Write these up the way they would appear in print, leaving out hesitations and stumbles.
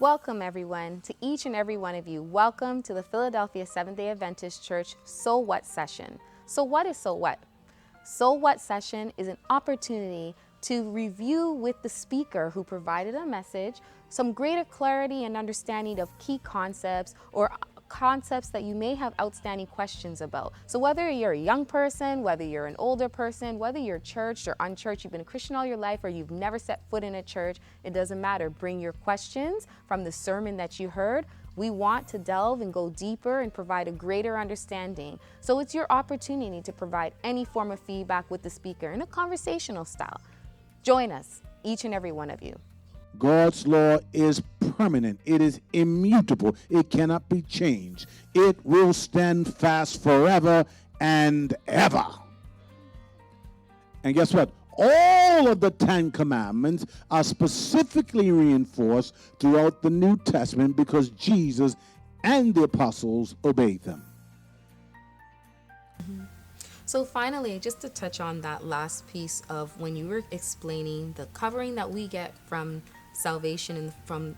Welcome, everyone, to each and every one of you. Welcome to the Philadelphia Seventh-day Adventist Church So What session. So what is So What? So What session is an opportunity to review with the speaker who provided a message some greater clarity and understanding of key concepts or concepts that you may have outstanding questions about. So whether you're a young person, whether you're an older person, whether you're churched or unchurched, you've been a Christian all your life, or you've never set foot in a church, it doesn't matter. Bring your questions from the sermon that you heard. We want to delve and go deeper and provide a greater understanding. So it's your opportunity to provide any form of feedback with the speaker in a conversational style. Join us, each and every one of you. God's law is permanent. It is immutable. It cannot be changed. It will stand fast forever and ever. And guess what? All of the 10 Commandments are specifically reinforced throughout the New Testament because Jesus and the apostles obeyed them. So finally, just to touch on that last piece of when you were explaining the covering that we get from salvation and from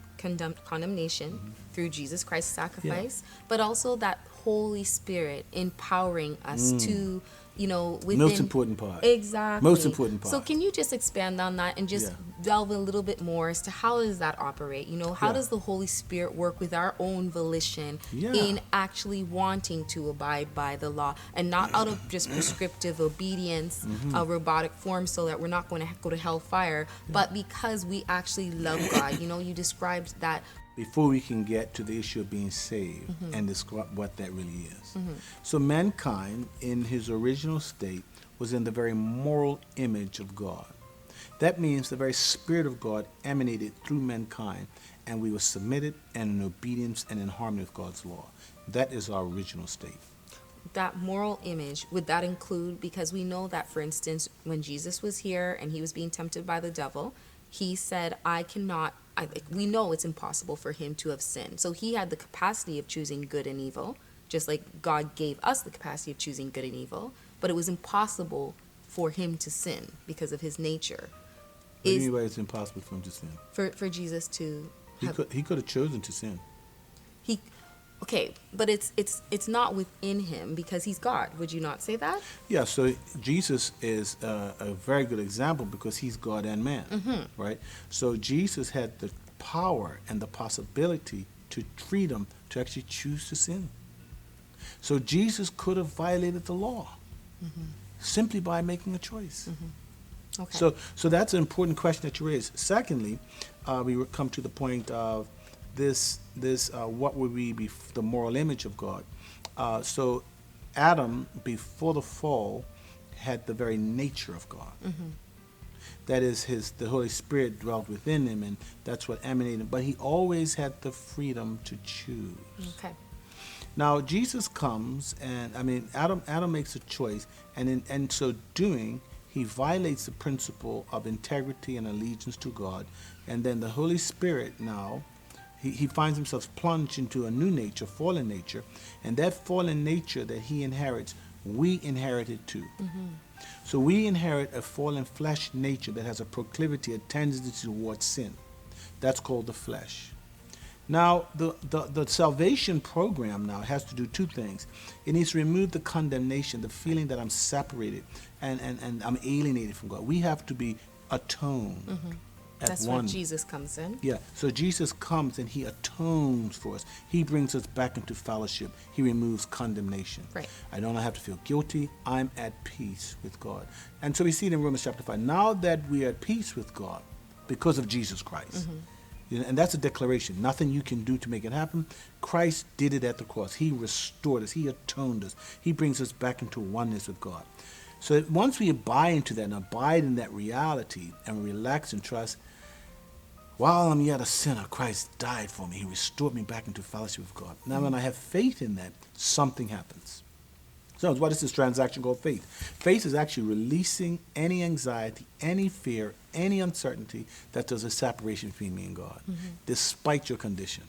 condemnation through Jesus Christ's sacrifice, but also that Holy Spirit empowering us to, within... Most important part. Exactly. Most important part. So can you just expand on that and just delve a little bit more as to how does that operate? How does the Holy Spirit work with our own volition in actually wanting to abide by the law and not out of just prescriptive obedience, a robotic form so that we're not going to go to hellfire, but because we actually love God. You described that. Before we can get to the issue of being saved and describe what that really is. So mankind in his original state was in the very moral image of God. That means the very Spirit of God emanated through mankind, and we were submitted and in obedience and in harmony with God's law. That is our original state. That moral image, would that include, because we know that, for instance, when Jesus was here and he was being tempted by the devil, he said, we know it's impossible for him to have sinned. So he had the capacity of choosing good and evil, just like God gave us the capacity of choosing good and evil, but it was impossible for him to sin because of his nature. What do you mean by it's impossible for him to sin? For Jesus to He could have chosen to sin. Okay, but it's not within him because he's God. Would you not say that? Yeah, so Jesus is a very good example because he's God and man, right? So Jesus had the power and the possibility to freedom to actually choose to sin. So Jesus could have violated the law simply by making a choice. Okay. So that's an important question that you raised. Secondly, we would come to the point of this what would be the moral image of God. So Adam, before the fall, had the very nature of God. That is, the Holy Spirit dwelt within him, and that's what emanated. But he always had the freedom to choose. Okay. Now Jesus comes, and Adam makes a choice, and in so doing, he violates the principle of integrity and allegiance to God, and then the Holy Spirit now. He finds himself plunged into a new nature, fallen nature, and that fallen nature that he inherits, we inherited too. So we inherit a fallen flesh nature that has a proclivity, a tendency towards sin. That's called the flesh. Now, the salvation program now has to do two things. It needs to remove the condemnation, the feeling that I'm separated and I'm alienated from God. We have to be atoned. That's when Jesus comes in. Yeah, so Jesus comes and he atones for us. He brings us back into fellowship. He removes condemnation. Right. I don't have to feel guilty. I'm at peace with God. And so we see it in Romans chapter 5. Now that we are at peace with God because of Jesus Christ, and that's a declaration. Nothing you can do to make it happen. Christ did it at the cross. He restored us. He atoned us. He brings us back into oneness with God. So once we abide into that and abide in that reality and relax and trust, while I'm yet a sinner, Christ died for me. He restored me back into fellowship with God. Now, when I have faith in that, something happens. So what is this transaction called faith? Faith is actually releasing any anxiety, any fear, any uncertainty that there's a separation between me and God, despite your condition.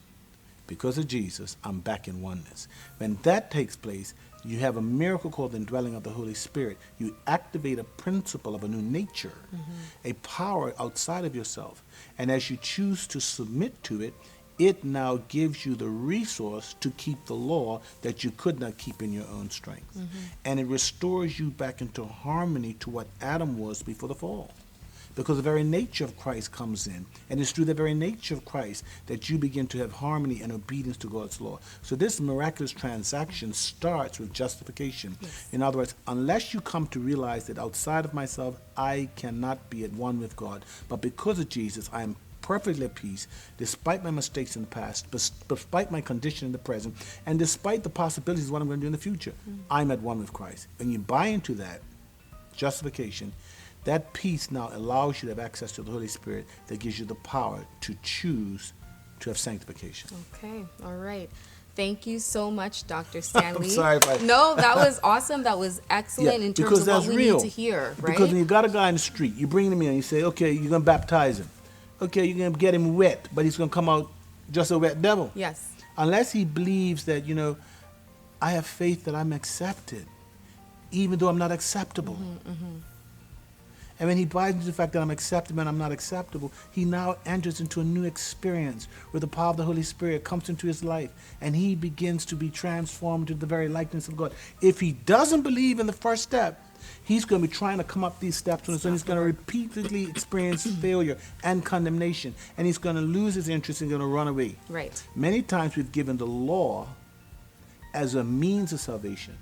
Because of Jesus, I'm back in oneness. When that takes place, you have a miracle called the indwelling of the Holy Spirit. You activate a principle of a new nature, a power outside of yourself. And as you choose to submit to it, it now gives you the resource to keep the law that you could not keep in your own strength. And it restores you back into harmony to what Adam was before the fall. Because the very nature of Christ comes in, and it's through the very nature of Christ that you begin to have harmony and obedience to God's law. So this miraculous transaction starts with justification. Yes. In other words, unless you come to realize that outside of myself, I cannot be at one with God, but because of Jesus, I am perfectly at peace, despite my mistakes in the past, despite my condition in the present, and despite the possibilities of what I'm going to do in the future, I'm at one with Christ. When you buy into that justification, that peace now allows you to have access to the Holy Spirit that gives you the power to choose to have sanctification. Okay, all right. Thank you so much, Dr. Stanley. I'm sorry if I... No, that was awesome. That was excellent in terms of what we need to hear, right? Because when you got a guy in the street, you bring him in and you say, okay, you're going to baptize him. Okay, you're going to get him wet, but he's going to come out just a wet devil. Yes. Unless he believes that, I have faith that I'm accepted, even though I'm not acceptable. And when he buys into the fact that I'm acceptable and I'm not acceptable, he now enters into a new experience where the power of the Holy Spirit comes into his life and he begins to be transformed to the very likeness of God. If he doesn't believe in the first step, he's going to be trying to come up these steps and he's going to repeatedly experience failure and condemnation, and he's going to lose his interest and going to run away. Right. Many times we've given the law as a means of salvation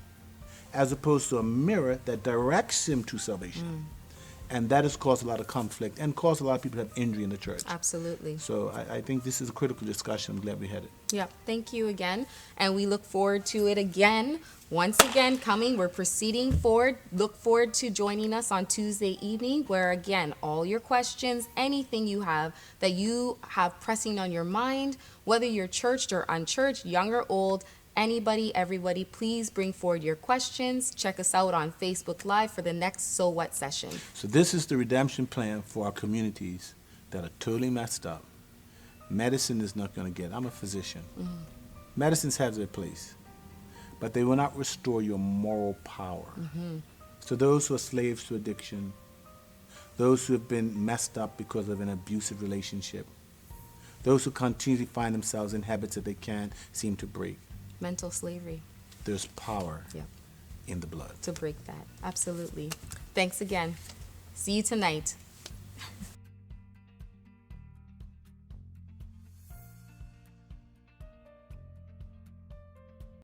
as opposed to a mirror that directs him to salvation. And that has caused a lot of conflict and caused a lot of people to have injury in the church. Absolutely. So I think this is a critical discussion. I'm glad we had it. Yep. Thank you again. And we look forward to it again. Once again, coming. We're proceeding forward. Look forward to joining us on Tuesday evening, where, again, all your questions, anything you have that you have pressing on your mind, whether you're churched or unchurched, young or old, anybody, everybody, please bring forward your questions. Check us out on Facebook Live for the next So What session. So this is the redemption plan for our communities that are totally messed up. Medicine is not going to get it. I'm a physician. Medicines have their place, but they will not restore your moral power. So those who are slaves to addiction, those who have been messed up because of an abusive relationship, those who continually find themselves in habits that they can't seem to break, Mental slavery. there's power Yep. in the blood. To break that. Absolutely. Thanks again. See you tonight.